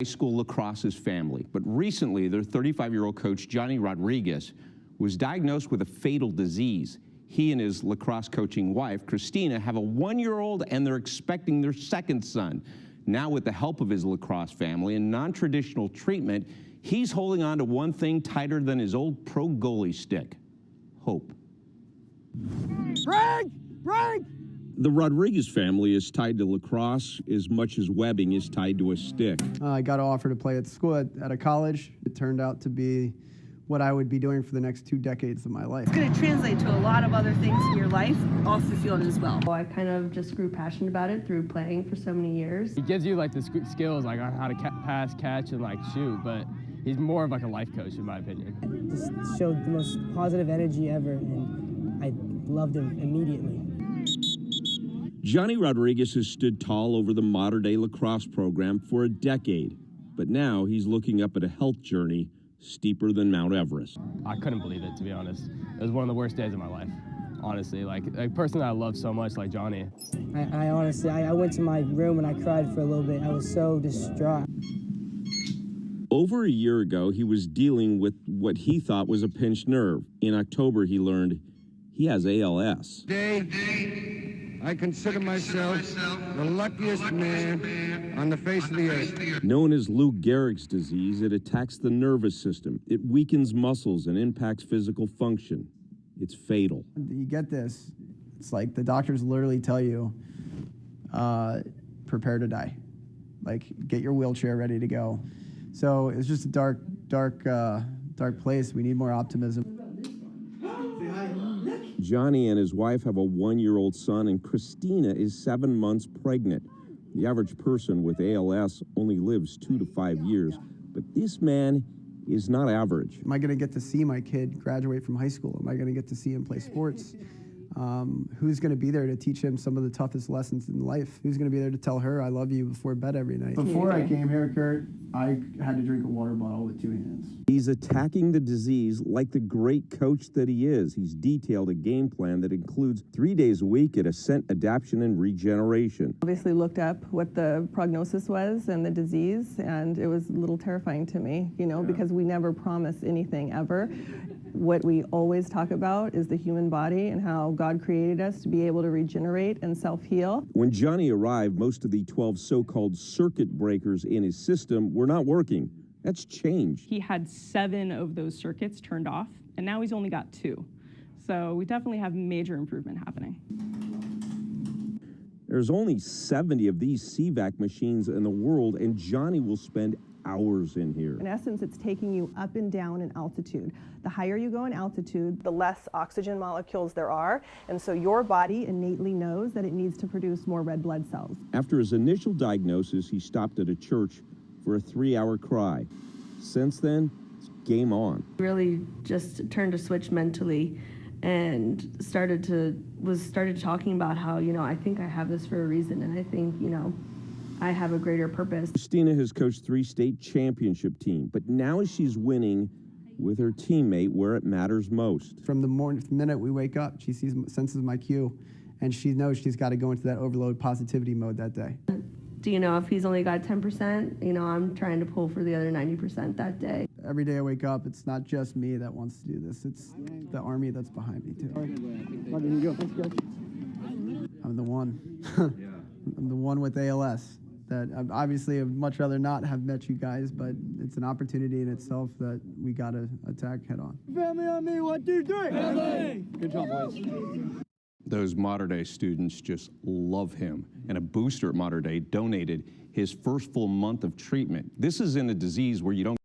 High school lacrosse's family, but recently their 35-year-old coach, Johnny Rodriguez, was diagnosed with a fatal disease. He and his lacrosse coaching wife, Christina, have a 1-year-old and they're expecting their second son. Now, with the help of his lacrosse family and non-traditional treatment, he's holding on to one thing tighter than his old pro goalie stick: hope. Break! Break! The Rodriguez family is tied to lacrosse as much as webbing is tied to a stick. I got an offer to play at school at a college. It turned out to be what I would be doing for the next 2 decades of my life. It's going to translate to a lot of other things in your life off the field as well. I kind of just grew passionate about it through playing for so many years. He gives you like the skills like on how to pass, catch, and like shoot, but he's more of like a life coach in my opinion. Just showed the most positive energy ever, and I loved him immediately. Johnny Rodriguez has stood tall over the modern-day lacrosse program for a decade, but now he's looking up at a health journey steeper than Mount Everest. I couldn't believe it, to be honest. It was one of the worst days of my life, honestly. Like a person that I love so much, like Johnny. I honestly, I went to my room and I cried for a little bit. I was so distraught. Over a year ago, he was dealing with what he thought was a pinched nerve. In October, he learned he has ALS. I consider myself the luckiest man on the face of the earth. Known as Lou Gehrig's disease, it attacks the nervous system. It weakens muscles and impacts physical function. It's fatal. You get this, it's like the doctors literally tell you, prepare to die. Like, get your wheelchair ready to go. So it's just a dark place. We need more optimism. Johnny and his wife have a 1-year-old son, and Christina is 7 months pregnant. The average person with ALS only lives 2 to 5 years, but this man is not average. Am I going to get to see my kid graduate from high school? Am I going to get to see him play sports? Who's going to be there to teach him some of the toughest lessons in life? Who's going to be there to tell her I love you before bed every night? Before I came here, Kurt, I had to drink a water bottle with 2 hands. He's attacking the disease like the great coach that he is. He's detailed a game plan that includes 3 days a week at Ascent Adaptation and Regeneration. Obviously looked up what the prognosis was and the disease, and it was a little terrifying to me, you know, because we never promise anything ever. What we always talk about is the human body and how God created us to be able to regenerate and self-heal. When Johnny arrived, most of the 12 so-called circuit breakers in his system were not working. That's changed. He had 7 of those circuits turned off, and now he's only got 2. So we definitely have major improvement happening. There's only 70 of these CVAC machines in the world, and Johnny will spend hours in here. In essence, it's taking you up and down in altitude. The higher you go in altitude, the less oxygen molecules there are, and so your body innately knows that it needs to produce more red blood cells. After his initial diagnosis, he stopped at a church for a 3-hour cry. Since then, it's game on. Really just turned a switch mentally and started talking about how, you know, I think I have this for a reason, and I think, you know, I have a greater purpose. Christina has coached 3 state championship teams, but now she's winning with her teammate where it matters most. From the minute we wake up, she senses my cue, and she knows she's got to go into that overload positivity mode that day. Do you know if he's only got 10%, you know, I'm trying to pull for the other 90% that day. Every day I wake up, it's not just me that wants to do this. It's the army that's behind me, too. I'm the one. I'm the one with ALS. That obviously I'd much rather not have met you guys, but it's an opportunity in itself that we got to attack head on. Family on me, 1, 2, 3. Family! Good job, boys. Those Modern Day students just love him, and a booster at Modern Day donated his first full month of treatment. This is in a disease where you don't